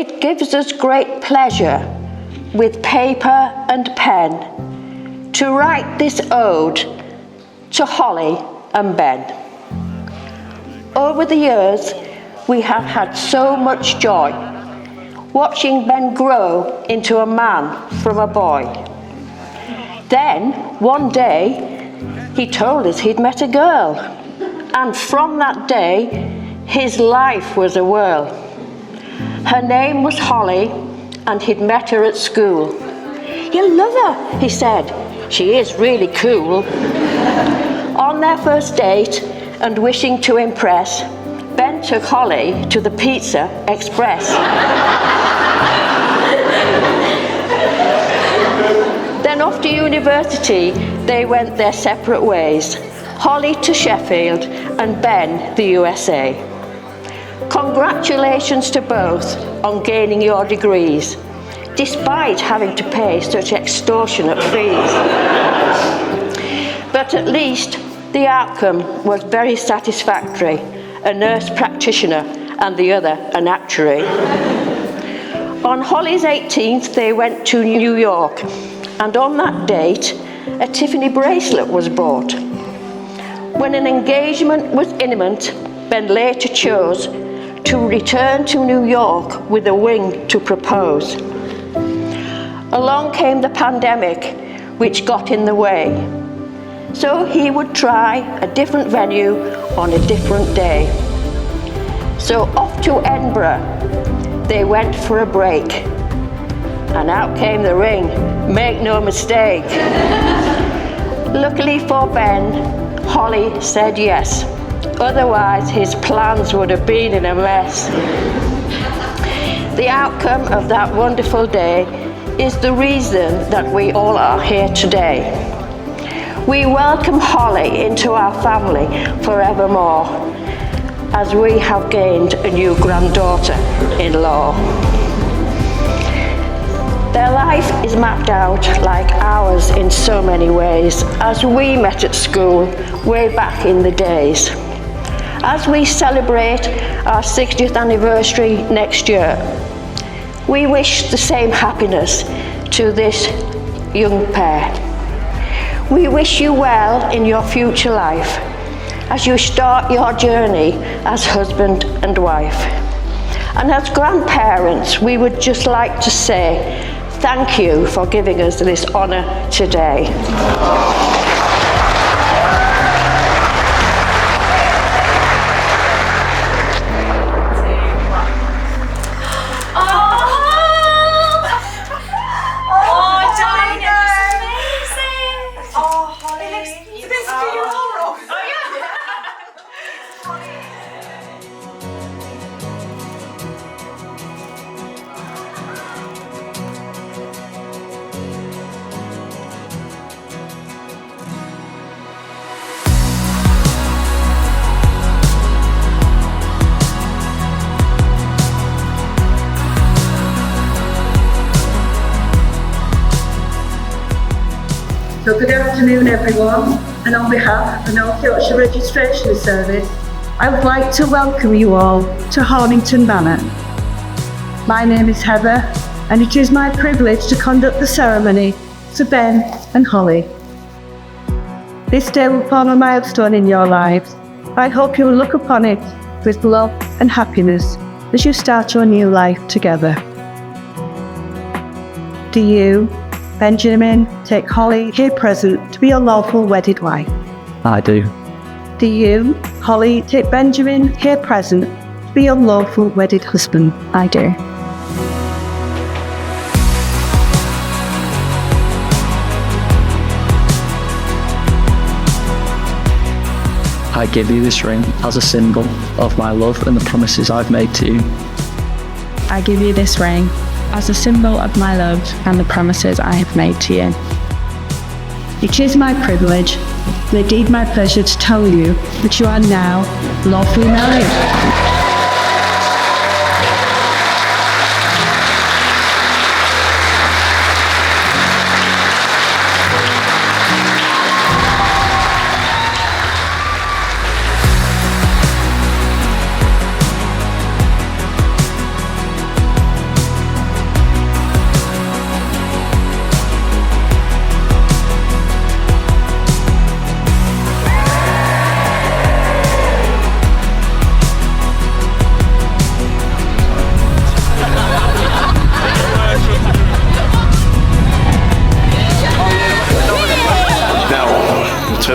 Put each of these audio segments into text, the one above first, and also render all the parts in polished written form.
It gives us great pleasure, with paper and pen, to write this ode to Hollie and Ben. Over the years, we have had so much joy, watching Ben grow into a man from a boy. Then, one day, he told us he'd met a girl, and from that day, his life was a whirl. Her name was Hollie, and he'd met her at school. "You'll love her," he said. "She is really cool." On their first date, and wishing to impress, Ben took Hollie to the Pizza Express. Then off to university, they went their separate ways. Hollie to Sheffield and Ben the USA. Congratulations to both on gaining your degrees, despite having to pay such extortionate fees. But at least the outcome was very satisfactory, a nurse practitioner and the other an actuary. On Hollie's 18th, they went to New York, and on that date, a Tiffany bracelet was bought. When an engagement was imminent, Ben later chose to return to New York with a ring to propose. Along came the pandemic, which got in the way. So he would try a different venue on a different day. So off to Edinburgh, they went for a break. And out came the ring, make no mistake. Luckily for Ben, Hollie said yes. Otherwise, his plans would have been in a mess. The outcome of that wonderful day is the reason that we all are here today. We welcome Hollie into our family forevermore, as we have gained a new granddaughter-in-law. Their life is mapped out like ours in so many ways, as we met at school way back in the days. As we celebrate our 60th anniversary next year, we wish the same happiness to this young pair. We wish you well in your future life as you start your journey as husband and wife. And as grandparents, we would just like to say thank you for giving us this honour today. So good afternoon everyone, and on behalf of the North Yorkshire Registration Service, I would like to welcome you all to Hornington Manor. My name is Heather, and it is my privilege to conduct the ceremony for Ben and Hollie. This day will form a milestone in your lives. I hope you will look upon it with love and happiness as you start your new life together. Do you, Benjamin, take Hollie here present to be your lawful wedded wife? I do. Do you, Hollie, take Benjamin here present to be your lawful wedded husband? I do. I give you this ring as a symbol of my love and the promises I've made to you. I give you this ring as a symbol of my love and the promises I have made to you. It is my privilege, and indeed my pleasure, to tell you that you are now lawfully married.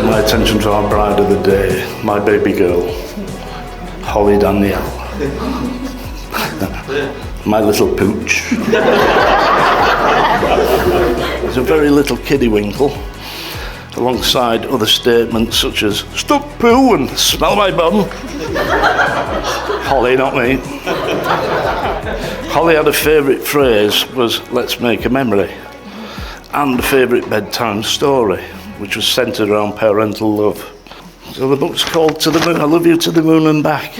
my attention to our bride of the day, my baby girl, Hollie Danielle. My little pooch. He's a very little kiddy-winkle, alongside other statements such as, "Stop poo and smell my bum." Hollie, not me. Hollie had a favourite phrase was, "Let's make a memory," and a favourite bedtime story, which was centred around parental love. So the book's called To the Moon, I Love You to the Moon and Back,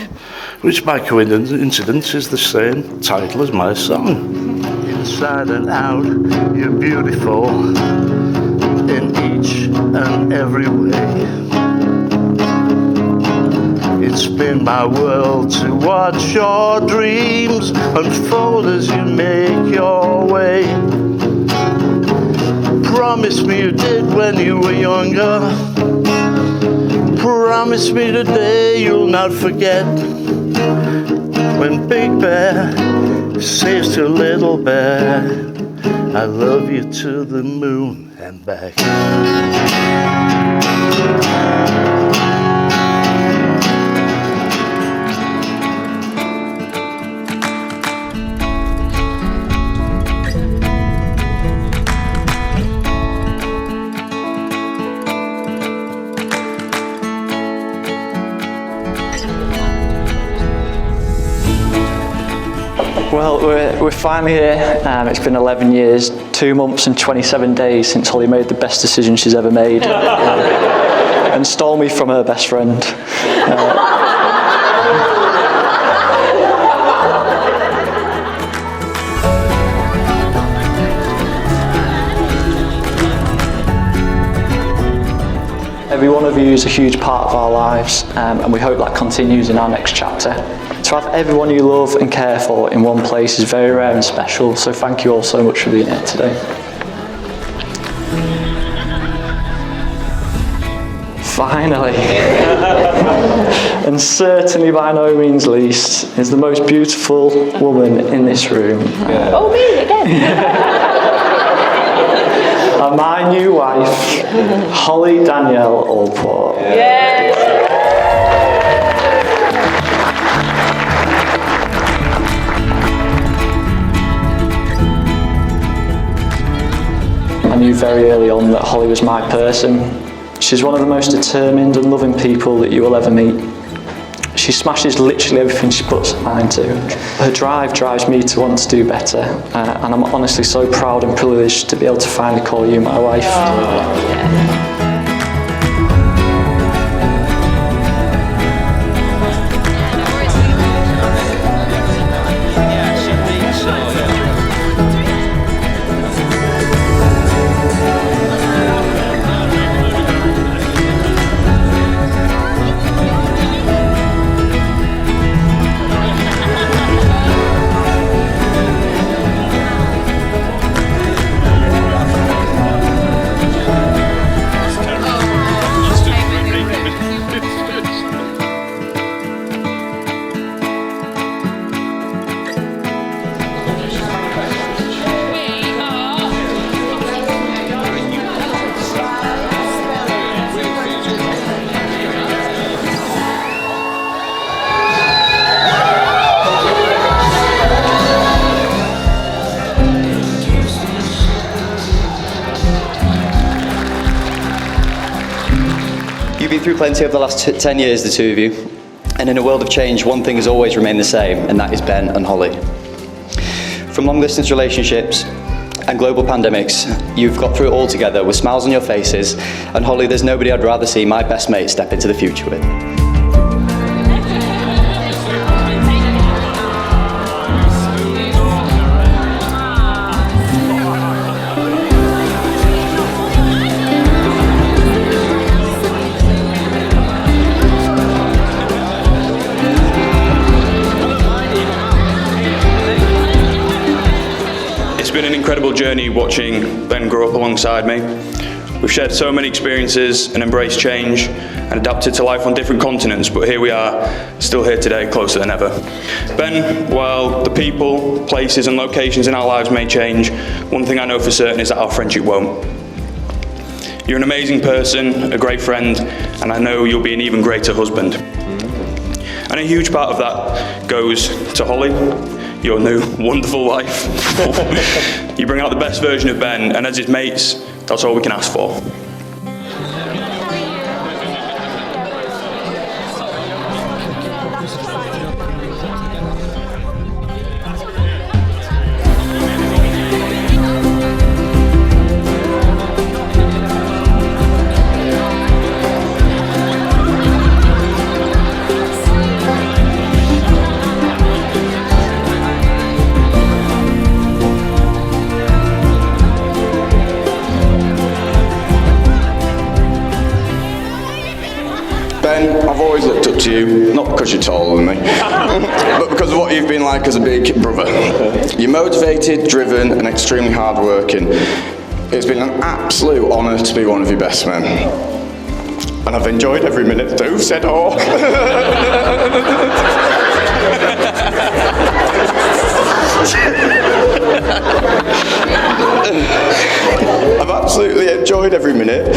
which by coincidence is the same title as my song. Inside and out, you're beautiful in each and every way. It's been my world to watch your dreams unfold as you make your way. Promise me you did when you were younger. Promise me today you'll not forget when Big Bear says to Little Bear, I love you to the moon and back. Well, we're finally here. It's been 11 years, 2 months and 27 days since Hollie made the best decision she's ever made and stole me from her best friend. Every one of you is a huge part of our lives, and we hope that continues in our next chapter. To have everyone you love and care for in one place is very rare and special, so thank you all so much for being here today. Finally, and certainly by no means least, is the most beautiful woman in this room. Oh, me again. And my new wife, Hollie Danielle Allport. I knew very early on that Hollie was my person. She's one of the most determined and loving people that you will ever meet. She smashes literally everything she puts her mind to. Her drive drives me to want to do better, and I'm honestly so proud and privileged to be able to finally call you my wife. You've been through plenty over the last 10 years, the two of you. And in a world of change, one thing has always remained the same, and that is Ben and Hollie. From long-distance relationships and global pandemics, you've got through it all together with smiles on your faces. And Hollie, there's nobody I'd rather see my best mate step into the future with. It's been an incredible journey watching Ben grow up alongside me. We've shared so many experiences and embraced change and adapted to life on different continents, but here we are, still here today, closer than ever. Ben, while the people, places and locations in our lives may change, one thing I know for certain is that our friendship won't. You're an amazing person, a great friend, and I know you'll be an even greater husband. And a huge part of that goes to Hollie, your new wonderful wife. You bring out the best version of Ben, and as his mates, that's all we can ask for. Ben, I've always looked up to you, not because you're taller than me, but because of what you've been like as a big brother. You're motivated, driven, and extremely hard-working. It's been an absolute honour to be one of your best men. And I've enjoyed every minute too, said all. I've absolutely enjoyed every minute.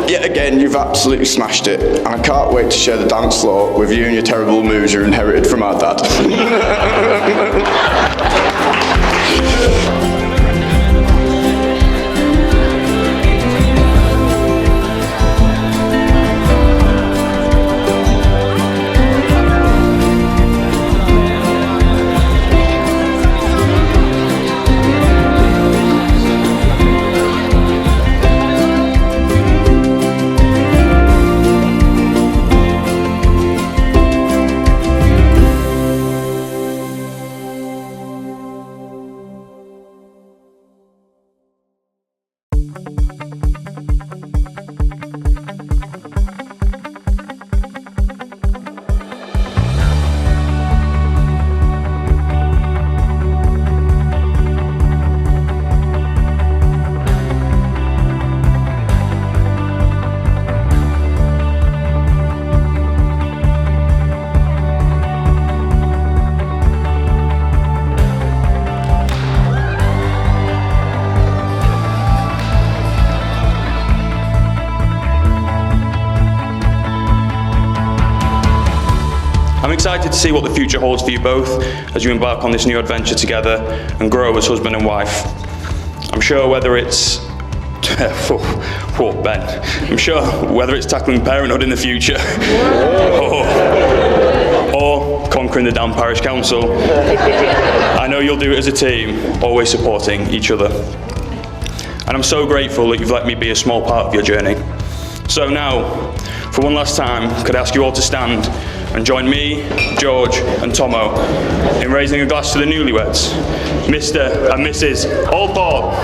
Yet again, you've absolutely smashed it, and I can't wait to share the dance floor with you and your terrible moves you inherited from our dad. I'm excited to see what the future holds for you both as you embark on this new adventure together and grow as husband and wife. I'm sure whether it's Ben. I'm sure whether it's tackling parenthood in the future or conquering the damn parish council, I know you'll do it as a team, always supporting each other. And I'm so grateful that you've let me be a small part of your journey. So now, for one last time, could I ask you all to stand and join me, George and Tomo in raising a glass to the newlyweds, Mr. and Mrs. Allthorpe.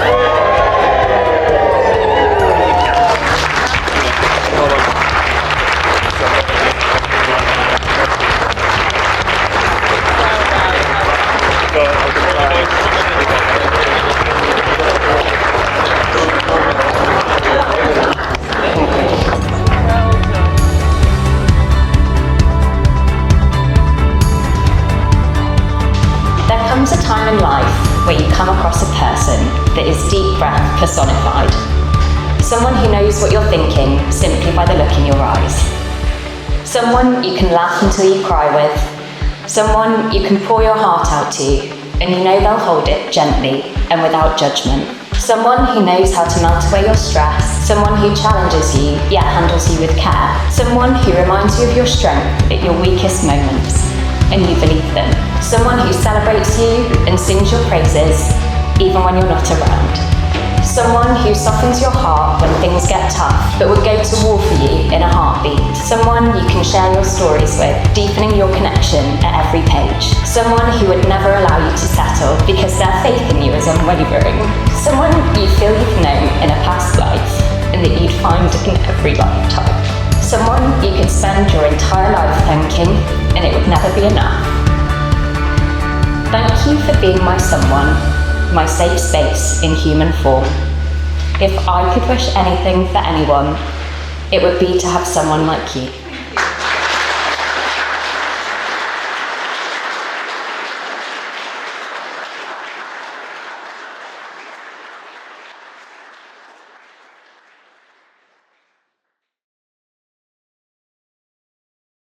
There comes a time in life where you come across a person that is deep breath personified. Someone who knows what you're thinking simply by the look in your eyes. Someone you can laugh until you cry with. Someone you can pour your heart out to, and you know they'll hold it gently and without judgment. Someone who knows how to melt away your stress. Someone who challenges you, yet handles you with care. Someone who reminds you of your strength at your weakest moments, and you believe them. Someone who celebrates you and sings your praises, even when you're not around. Someone who softens your heart when things get tough, but would go to war for you in a heartbeat. Someone you can share your stories with, deepening your connection at every page. Someone who would never allow you to settle because their faith in you is unwavering. Someone you feel you've known in a past life and that you'd find in every lifetime. Someone you could spend your entire life thanking and it would never be enough. Thank you for being my someone, my safe space in human form. If I could wish anything for anyone, it would be to have someone like you.